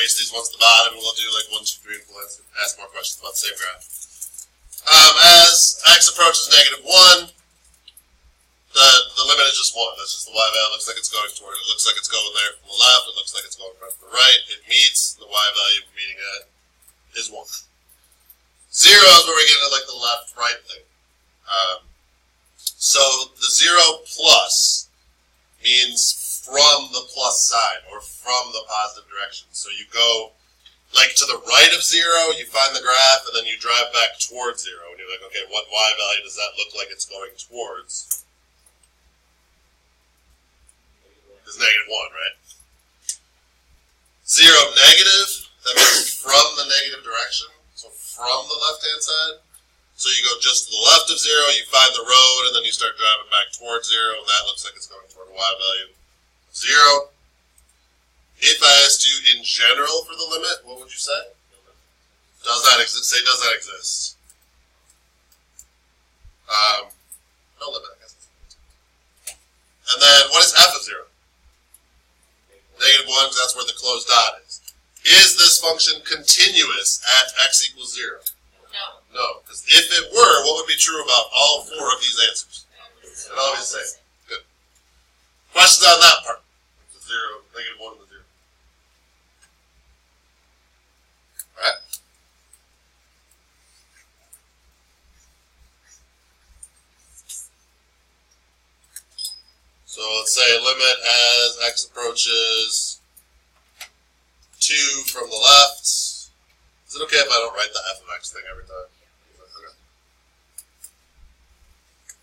erase these ones at the bottom, and we'll do like 1, 2, 3, and we'll ask more questions about the same graph. As x approaches -1, the limit is just 1. That's just the y value. It looks like it's going toward it. It looks like it's going there from the left. It looks like it's going from the right. It meets. The y value we're meeting at is 1. 0 is where we get into like the left-right thing. So the 0 plus means from the plus side or from the positive direction. So you go like to the right of 0, you find the graph, and then you drive back towards 0. And you're like, okay, what y value does that look like it's going towards? It's -1, right? 0 negative, that means from the negative direction, so from the left-hand side. So you go just to the left of 0, you find the road, and then you start driving back towards 0, and that looks like it's going toward a y value of 0. If I asked you in general for the limit, what would you say? Does that exist? Say, does that exist? No limit, I guess. And then, what is f of 0? -1, because that's where the closed dot is. Is this function continuous at x equals 0? No. No, because if it were, what would be true about all 4 of these answers? It'd all be the same. Good. Questions on that part? The 0, -1 and the 0. Alright. So let's say limit as x approaches 2 from the left. Is it okay if I don't write the f of x thing every time? Okay.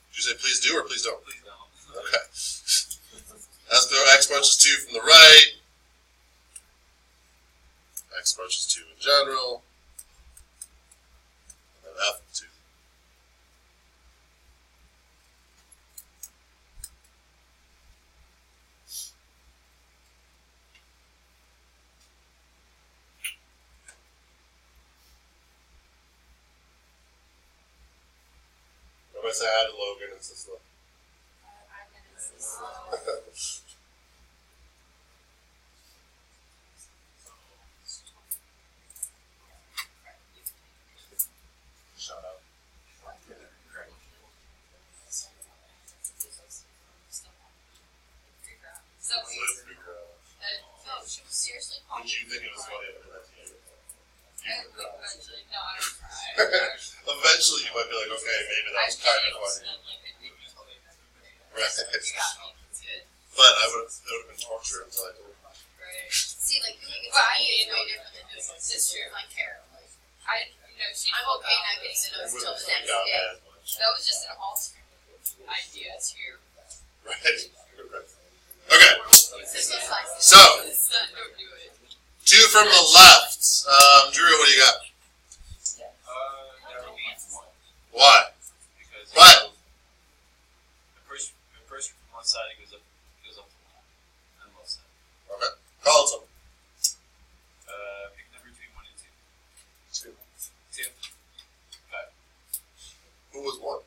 Did you say please do or please don't? Please don't. Okay. As the x approaches 2 from the right, x approaches 2 in general, and then f of 2. I say hi to Logan and Cicely. I'm going to say slow. Shout out. So no, she was seriously calling. Did you think it was funny at the Eventually, no, I don't cry. Eventually, you might be like, okay, maybe that was kind of funny. Right. But it would have been torture until I did it. Right. See, like, I is way different than doing my sister. I care. Like, she. I'm okay not getting to know until the next day. That was just an alternate idea too. Right. Okay. So, Don't do it. 2 from the left. Drew, what do you got? That would be 1. Why? Because What? the first from one side it goes up to 1 on both sides. Okay. Call it something. Pick a number between 1 and 2. 2. Okay. Who was 1?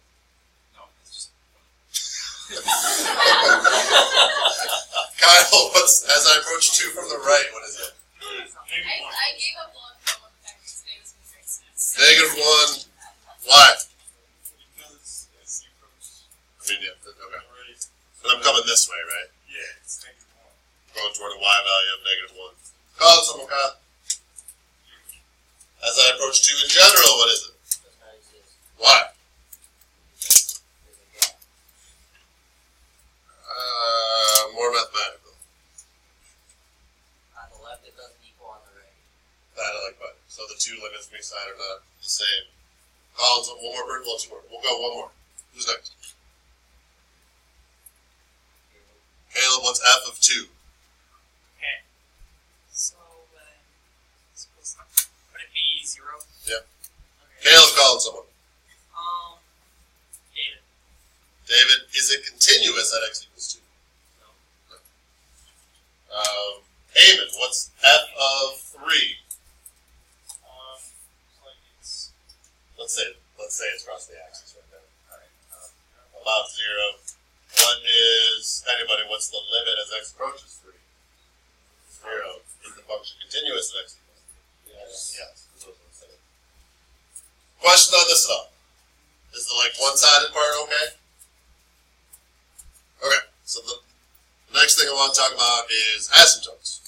No, it's just 1. Kyle, as I approach 2 from the right, what is it? I gave up long time on the fact that today was going to make sense. -1. Why? Because as you approach I mean, yeah, okay. right, But I'm coming this way, right? yeah, it's -1. Going toward a y value of -1. Call it someone, Kyle. As I approach 2 in general, what is it? Why? More mathematical. On the left, it doesn't equal on the right. That I like better. So the 2 limits from each side are not the same. Call it one more bird, well, 2 more. We'll go 1 more. Who's next? Caleb, what's f of 2? Okay. So, suppose would it be 0? Yep. Okay. Caleb's calling someone. David. David, is it continuous at x equals 2? No. Eamon, what's f of 3? Like it's Let's say it's across the axis right there. alright. About 0. What is, anybody, what's the limit as x approaches 3? 0. Is the function continuous at x equals 3? Yes. Yes. That's what I'm saying. Question on this at all? Is the like one-sided part okay? Okay. So the next thing I want to talk about is asymptotes.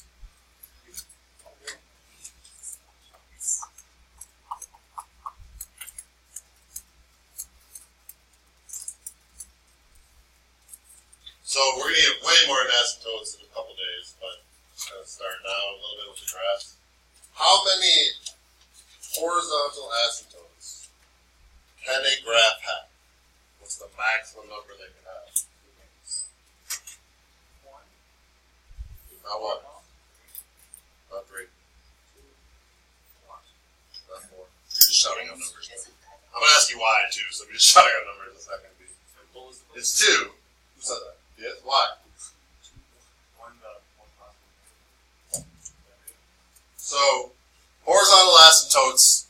So we're going to get way more in asymptotes in a couple days, but I'm going to start now a little bit with the graphs. How many horizontal asymptotes can a graph have? What's the maximum number they can have? Not one. Not three. Not four. You're just shouting out numbers. I'm going to ask you why, too, so if you're just shouting out numbers, it's not going to be. It's two. Who said that? Yes, why? So, horizontal asymptotes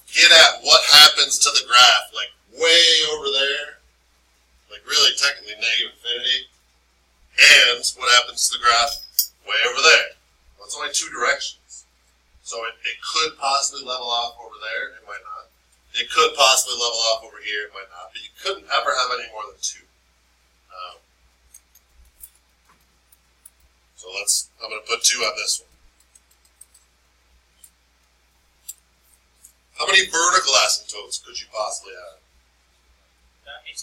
get at what happens to the graph, like way over there, like really technically negative infinity, and what happens to the graph way over there. Well, it's only two directions. So it could possibly level off over there, it might not. It could possibly level off over here, it might not. But you couldn't ever have any more than two. So I'm going to put 2 on this one. How many vertical asymptotes could you possibly have? You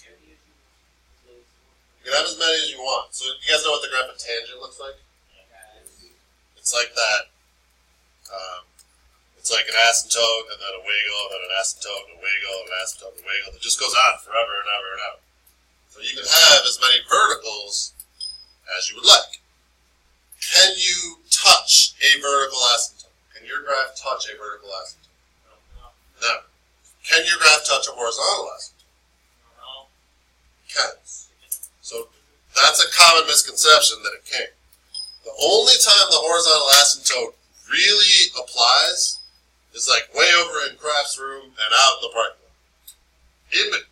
can have as many as you want. So you guys know what the graph of tangent looks like? It's like that. It's like an asymptote and then a wiggle and then an asymptote and a wiggle and an asymptote and a wiggle. It just goes on forever and ever and ever. So you can have as many verticals as you would like. Can you touch a vertical asymptote? Can your graph touch a vertical asymptote? No. Can your graph touch a horizontal asymptote? No. It can. So that's a common misconception that it can't. The only time the horizontal asymptote really applies is like way over in Kraft's room and out in the parking lot.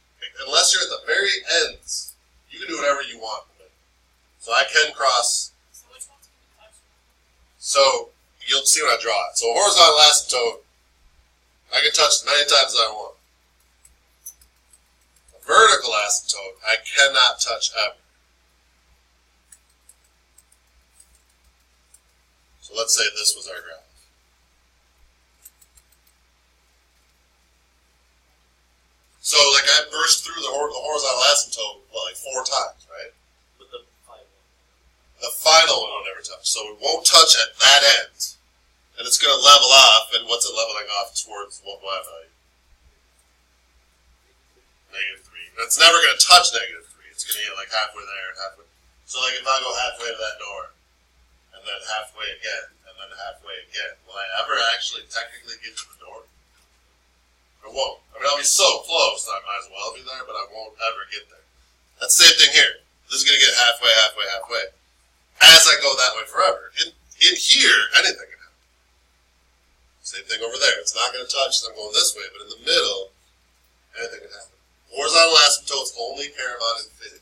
Unless you're at the very ends, you can do whatever you want with it. So I can cross. So you'll see when I draw it. So a horizontal asymptote, I can touch as many times as I want. A vertical asymptote, I cannot touch ever. So let's say this was our graph. So like I burst through the horizontal asymptote, like 4 times, right? The final one will never touch. So it won't touch at that end. And it's going to level off. And what's it leveling off towards? What value? -3. It's never going to touch -3. It's going to get like halfway there and halfway. So like if I go halfway to that door, and then halfway again, and then halfway again, will I ever actually technically get to the door? I won't. I mean, I'll be so close that I might as well be there, but I won't ever get there. That's the same thing here. This is going to get halfway, halfway, halfway. As I go that way forever. In here, anything can happen. Same thing over there. It's not going to touch, so I'm going this way, but in the middle, anything can happen. Horizontal asymptotes only care about infinity.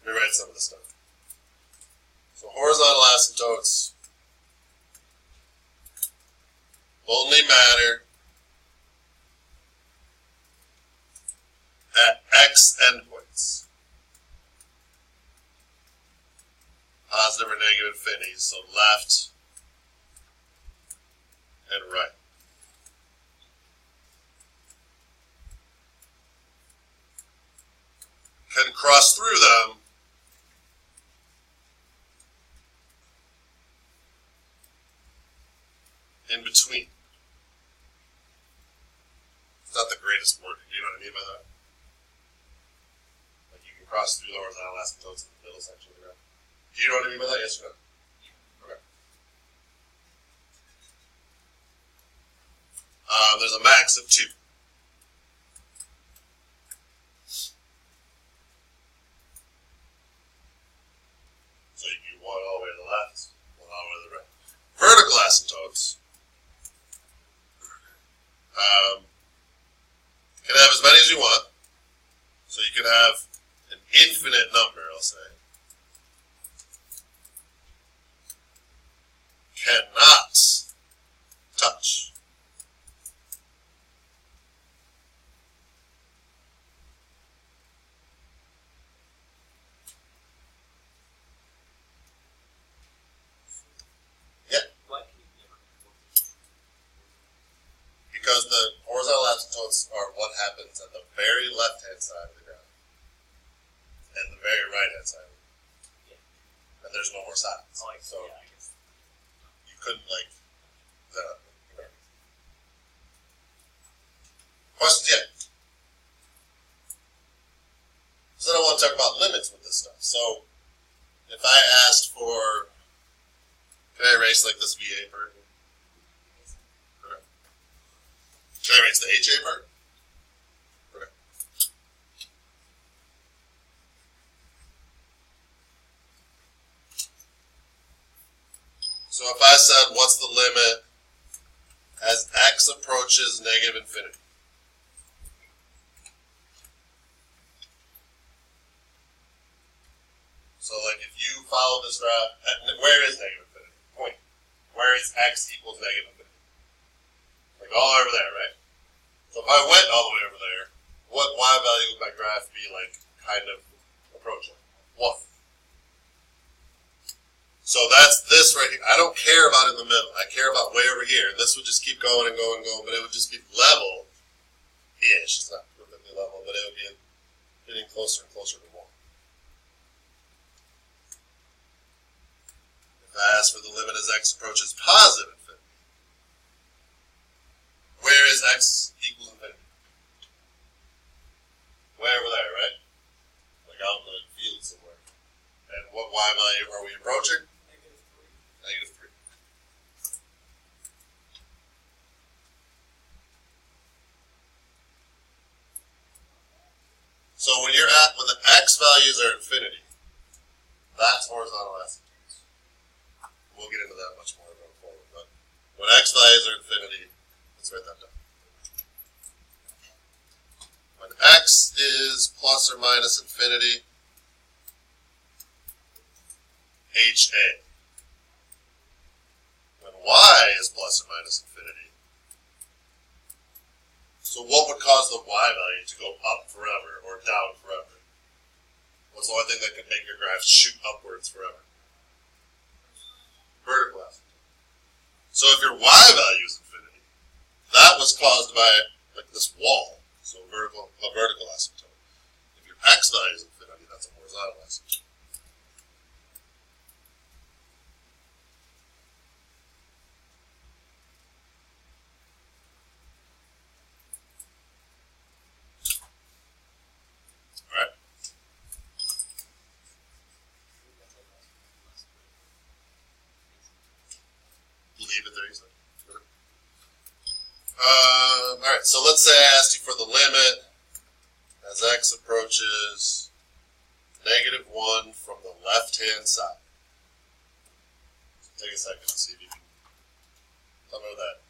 Let me write some of this stuff. So horizontal asymptotes only matter at x endpoints. Positive or negative infinities, so left and right. Can cross through them in between. It's not the greatest word, you know what I mean by that? Like you can cross through the horizontal asymptotes in the middle section of the graph. Do you know what I mean by that? Yes or no? Okay. There's a max of 2. So you do one all the way to the left, one all the way to the right. Vertical asymptotes can have as many as you want. So you can have an infinite number, I'll say. cannot touch. Why can you never Because the horizontal asymptotes are what happens at the very left-hand side of the graph and the very right-hand side. And there's no more sides. Oh, I So yeah, I guess. you couldn't questions yet? So then I want to talk about limits with this stuff. So if I asked for, can I erase like this VA part? Okay. Can I erase the HA part? Okay. So if I said, what's the limit as x approaches negative infinity? So like if you follow this graph, where is negative infinity? Point. Where is x equals negative infinity? Like all over there, right? So if I went all the way over there, what y value would my graph be like kind of approaching? 1. So that's this right here. I don't care about in the middle. I care about way over here. This would just keep going and going and going, but it would just be level-ish. It's not perfectly level, but it would be getting closer and closer to 1. If I ask for the limit as x approaches positive infinity, where is x equals infinity? Way over there, right? Like out in the field somewhere. And what y value are we approaching? Negative 3. So when the x values are infinity, that's horizontal asymptotes. We'll get into that much more going forward, but when x values are infinity, let's write that down. When x is plus or minus infinity, HA. When y is plus or minus infinity, so what would cause the y value to go up forever or down forever? What's the only thing that could make your graph shoot upwards forever? Vertical asymptote. So if your y value is infinity, that was caused by like this wall, so a vertical asymptote. If your x value is infinity, that's a horizontal asymptote. Alright. Leave it there, you said? Alright, so let's say I asked you for the limit as x approaches negative 1 from the left-hand side. So take a second to see if you can tell me what that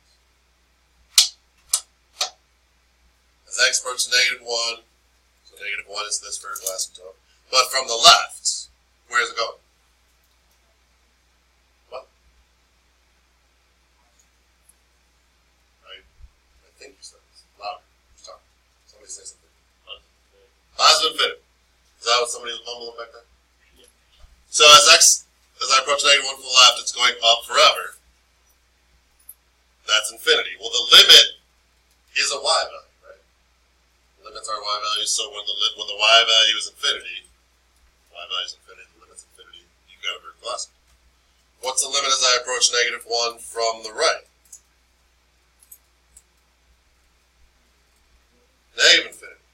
is. As x approaches negative 1, so negative 1 is this vertical asymptote, but from the left, where is it going? I think you said this. Louder. Just talk. Somebody say something. Positive infinity. Is that what somebody was mumbling back there? Yeah. So as I approach negative 1 from the left, it's going up forever. That's infinity. Well, the limit is a y value, right? Limits are y values, so when the y value is infinity, y value is infinity, the limit's infinity, you've got a vertical asymptote. What's the limit as I approach negative 1 from the right? Negative infinity.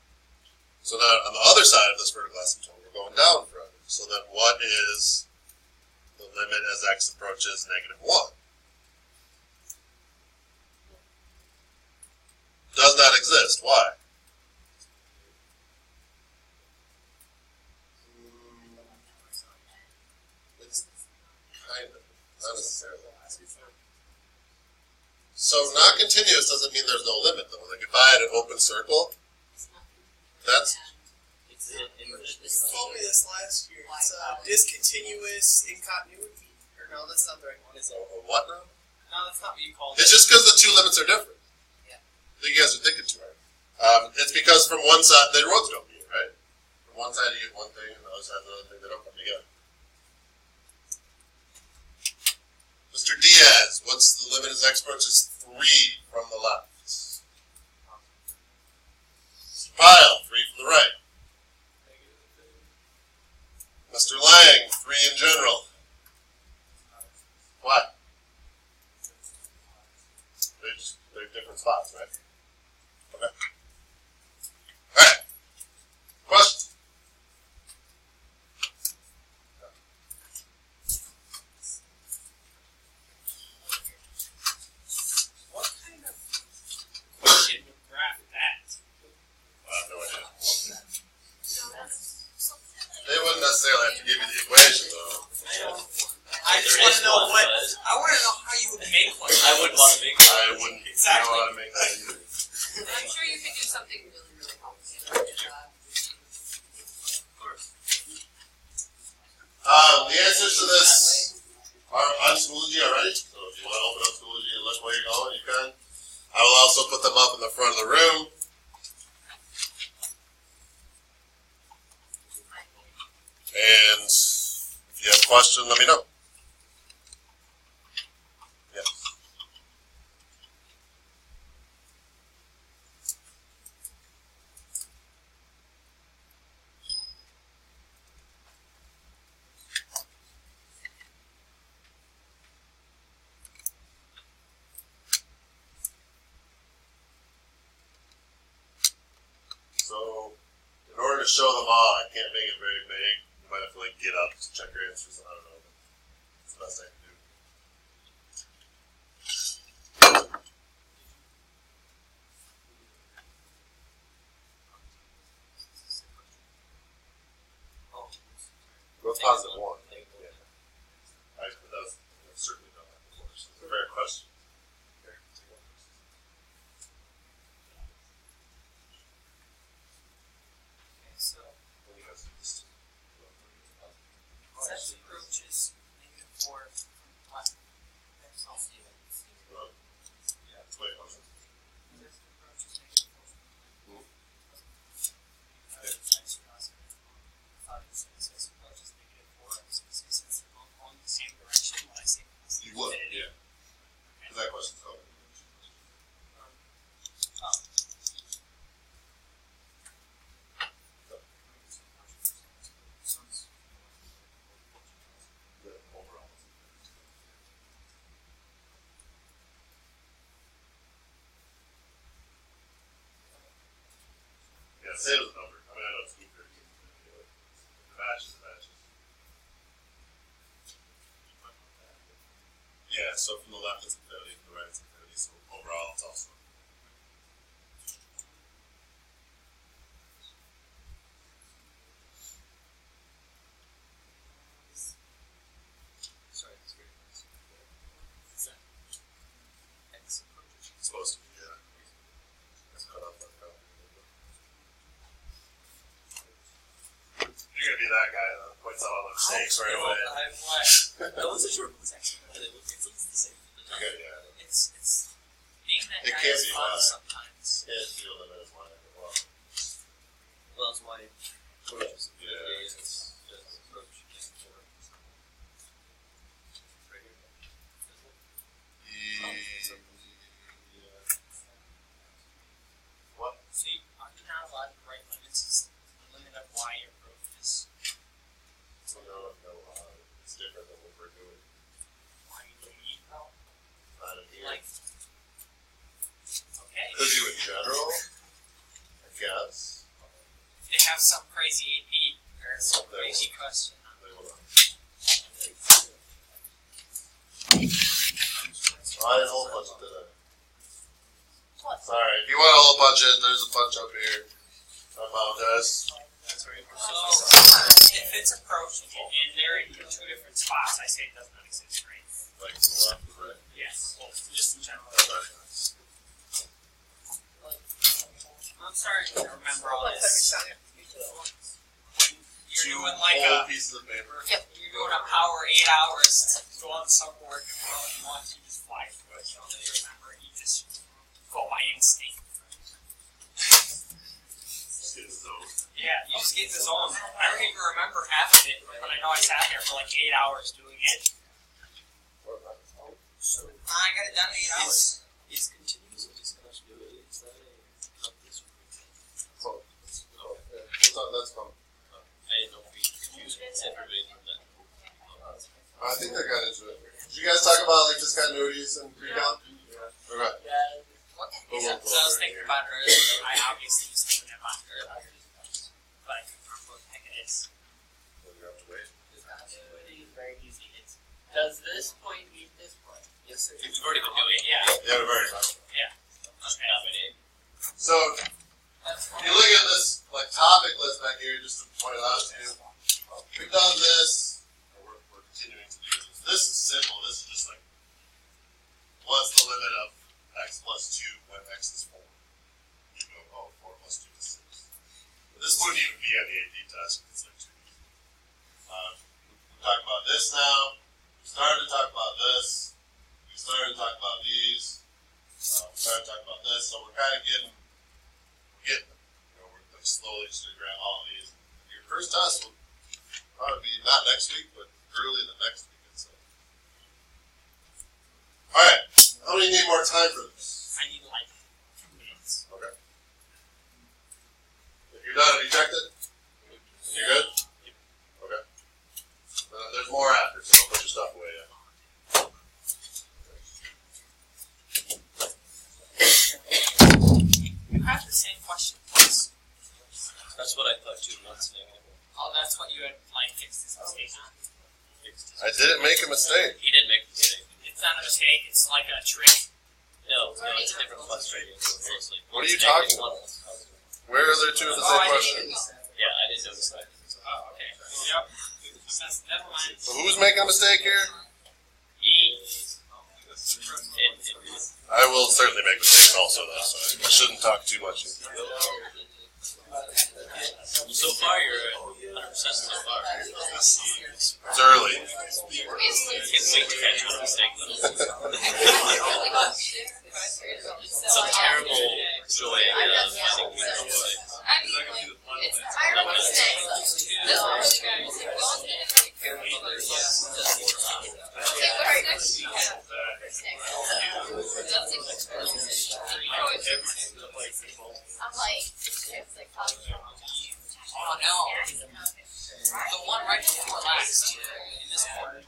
So now on the other side of this vertical asymptote, we're going down forever. So then what is the limit as x approaches negative 1? Does not exist. Why? It's kind of, not necessarily. So not continuous doesn't mean there's no limit though. Like if I had an open circle, that's It's in You told me this last year. It's discontinuous in continuity, or No, that's not the right one, is it? A what now? No, that's not what you called It's it. just because the two limits are different. Yeah. I think you guys are thinking too hard. It's because from one side, the roads don't meet, right? From one side you get one thing, and the other side another thing. They don't come together. Mr. Diaz, what's the limit as x approaches 3 from the left? Mr. Pyle, 3 from the right. Mr. Lang, 3 in general. What? They're different spots, right? Okay. Alright. Question? What kind of question would graph that? No idea. They wouldn't necessarily have to give you the equation, though. I just want to know what. I want to know how you would make one. I wouldn't want to make it. I wouldn't know how to make that either. I'm sure you could do something really, really complicated. The answers to this are on Schoology already, so if you want to open up Schoology and look where you're going, you can. I will also put them up in the front of the room. And if you have a question, let me know. Yes. So, in order to show them all, I can't make it very big. You might have to get up to check your answers. I don't know. It's the best I can do. Go positive 1. Yeah. That's certainly done that before. So it's a fair question. Okay, so sex approaches -4 from left. That's also Yeah, that's what it was. sex approaches -4 from left. I thought it said sex approaches -4. I was going to say since they're both going the same direction, when I say You would, yeah. Because that question's covered. Yeah, say it was a number. I mean, I know it's new 13. The batches. Yeah, so from the left it's infinity, from the right it's infinity, so overall it's also. Sorry, that's great. Is that X approaches? It's supposed to be, yeah. Let's cut off that copy. You're gonna be that guy that points out all the mistakes right away. I wasn't sure if it was actually but it's the same. Okay, yeah. It's being that It guy can't is be fun bad. sometimes. Yeah, it's the limit as well. Well, that's why approaches. Yeah. It's just approach against four. Right here. What? See, are you not allowed to write limits? Is the limit of y approaches? So no, it's different than what we're doing. Why do you need help? Not in here. Like, okay. Could you in general? I guess. They have some crazy AP or some crazy question. They will not. I didn't hole punch it today. What? Sorry, if you want to hole punch it, there's a punch up here. I apologize. So, if it's approaching it and they're in 2 different spots, I say it does not exist, right? Like to the left and right. Yes. Well, just in general. Nice. I'm sorry to remember all this. You're Two doing like whole a, pieces of paper. Yep. you're doing a power 8 hours go on the summer work and once you just fly through it, you don't really remember it, you just go by instinct. Yeah, you just get in the zone. I don't even remember half of it, but I know I sat there for like 8 hours doing it. So I got it done in 8 hours. is continuous discontinuity, is that a this That's fun. I didn't know if we could use everybody from that. I think I got into it. Did you guys talk about like discontinuities and pre-con? Okay. Yeah, so I was thinking about it earlier. I obviously was thinking about it earlier. But I couldn't remember what the heck it is. You have to wait. Discontinuity is very easy. It's does this point mean this point? Yes, sir. We've already been doing it, yeah. Yeah, we've already talked about it. Okay. So, if you look at this like topic list back here, just to point it out to you, we've done this, and we're continuing to do this. This is simple. This is just like, what's the limit of x plus 2 when x is 4? You go, 4 plus 2 is 6. But this wouldn't even be on the AP test, it's like 2. We're talking about this now. We started to talk about this. We started to talk about these. We started to talk about this. So we're kind of getting we're like slowly just figuring out all of these. Your first test will probably be not next week, but early the next week. So. All right. How many need more time for this? I need like 2 minutes. Okay. If you're done, have you checked it? You good? Okay. There's more after, so don't put your stuff away yet. You have the same question twice. That's what I thought too. Once negative. Oh, that's what you had like fixed this mistake on. I didn't make a mistake. He didn't make a mistake. It's not a mistake, it's like a trick. No, it's a different frustrating. What are you talking about? Where are there two of the same question? Yeah, I didn't notice that. Oh, okay. Yep. Never mind. So who's making a mistake here? E. I will certainly make mistakes also, though, so I shouldn't talk too much. So far, you're at 100% so far. It's early. Can't wait to catch one mistake, though. It's a terrible joy of thinking about it. I mean, like, it's tired of mistakes. This one really good. It's like, go on to the different characters. Okay, what's next? I'm like, it's like, Oh no. The one right before last in this corner.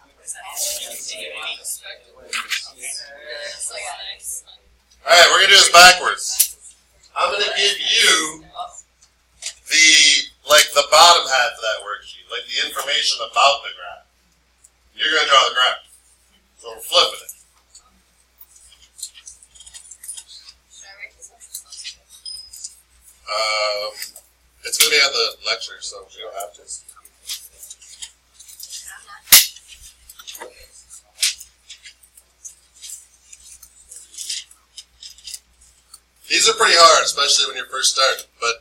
Alright, we're going to do this backwards. I'm going to give you the bottom half of that worksheet, like the information about the graph. You're going to draw the graph. So we're flipping it. It's going to be on the lecture, so you don't have to. These are pretty hard, especially when you're first starting, but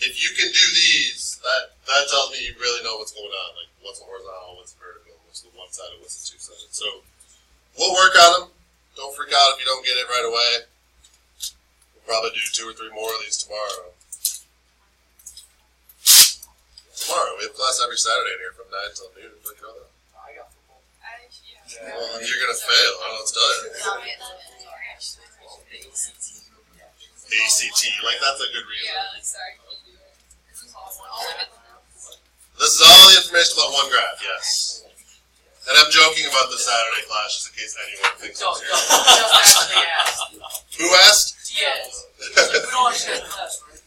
if you can do these, that tells me you really know what's going on, like what's horizontal, what's vertical, what's the one-sided, what's the two-sided. So we'll work on them. Don't freak out if you don't get it right away. We'll probably do 2 or 3 more of these tomorrow. Tomorrow, we have class every Saturday in here from 9 till noon. Don't you know that? Well, you're going to fail, I don't know what to tell you. ACT, like that's a good reason. This is all the information about one graph, yes. And I'm joking about the Saturday class just in case anyone thinks I'm serious. Who asked? Yes. We don't understand the class, right?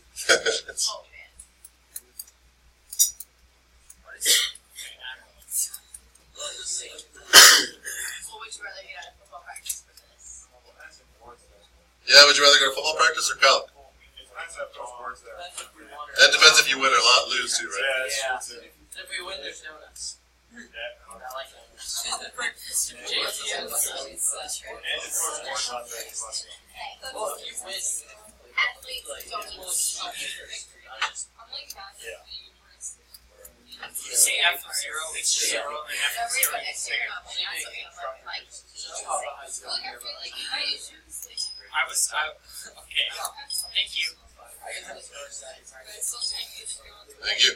Yeah, would you rather go to football practice or calc? That depends if you win or lose too, right? Yeah. If we win, there's donuts. I like that. Well, if you win, Athletes don't need to be victory. I'm like that. You say F of 0, H of 0, and F of 0 next year, I'm like, okay. Thank you. Thank you.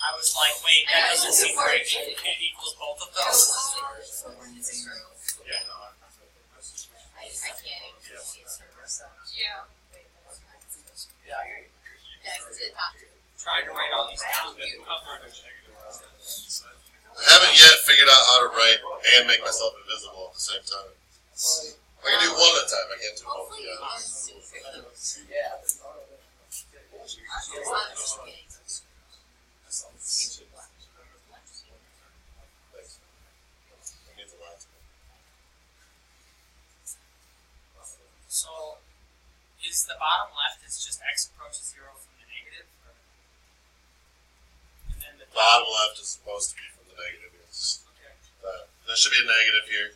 I was like, wait, that doesn't seem right. It equals both of those. Yeah. Trying to write all these down. I haven't yet figured out how to write and make myself invisible at the same time. I can do one at a time. I can't do both. So, is the bottom left is just x approaches 0 from the negative? Or? And then the Bottom left is supposed to be from the negative. Yes. Okay. There should be a negative here.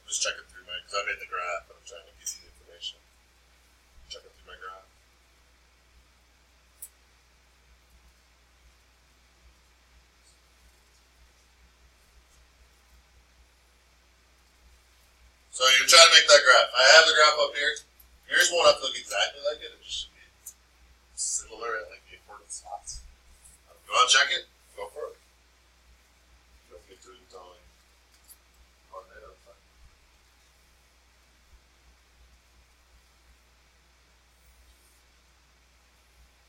I'm just checking through my, because I made the graph, but I'm trying to give you the information. Checking through my graph. So you're trying to make that graph. I have the graph up here. Yours won't have to look exactly like it. It just should be similar at like the important spots. You want to check it? Go for it. Don't get to it until like on that other side.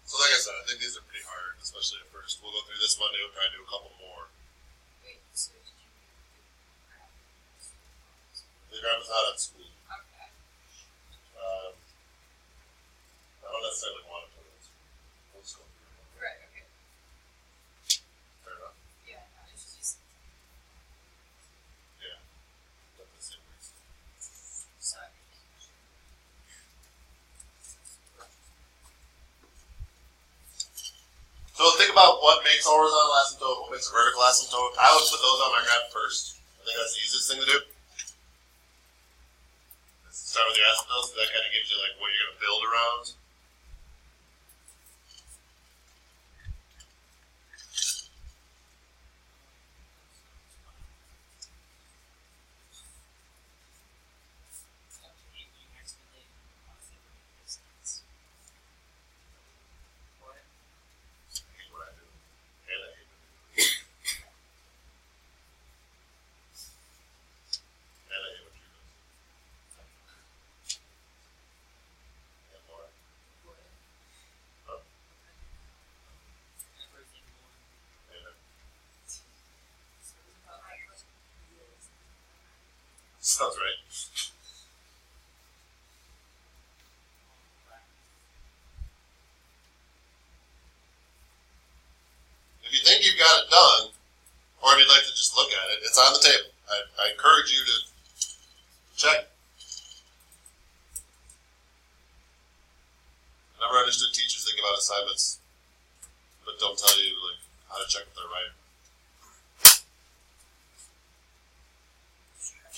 So like I said, I think these are pretty hard, especially at first. We'll go through this Monday. We'll try to do a couple more. The graph is not at school. I don't necessarily want to put it in school. We'll just go through it. Right, okay. Fair enough. Yeah, no, it's just Yeah. Not the same reason. sorry. So think about what makes a horizontal asymptote, what makes a vertical asymptote. I would put those on my graph first. I think that's the easiest thing to do. Let's start with the asymptotes, that kind of gives you like what you're going to build around. I hate what I do. And I hate what you do. And I hate what you do. And more. Oh, and sounds right. If you think you've got it done, or if you'd like to just look at it, it's on the table. I encourage you to check. I never understood teachers that give out assignments but don't tell you like how to check if they're right.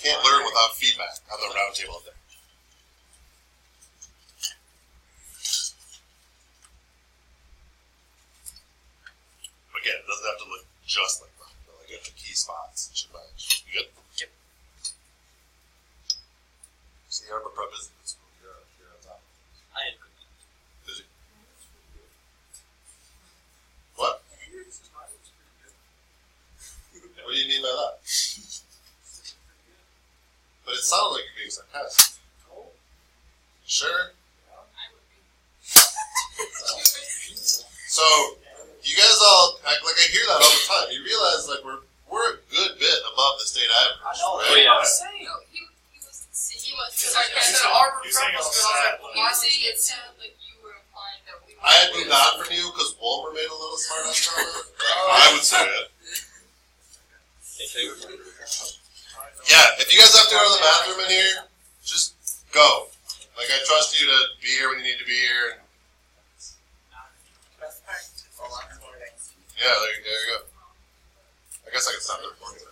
Can't learn without feedback on the round table up there. Again, it doesn't have to look just like that, but like at the key spots, it should match. You good? Yep. See, you're a prep isn't in school. You're on top. I had a good one. Did you? What? What do you mean by that? But it sounded like you're being sarcastic. Sure? So, you guys all act like I hear that all the time. You realize like we're a good bit above the state average. I know. Right? yeah. I was saying. No, he was I sarcastic. said Auburn You're saying Rebels, all but I was sad. like, You were saying it sounded like you were implying that we I had moved on from you because Wolmer made a little smart ass comment. I would say it. Yeah, if you guys have to go to the bathroom in here, just go. Like I trust you to be here when you need to be here. And yeah, there you go. I guess I can stop the recording.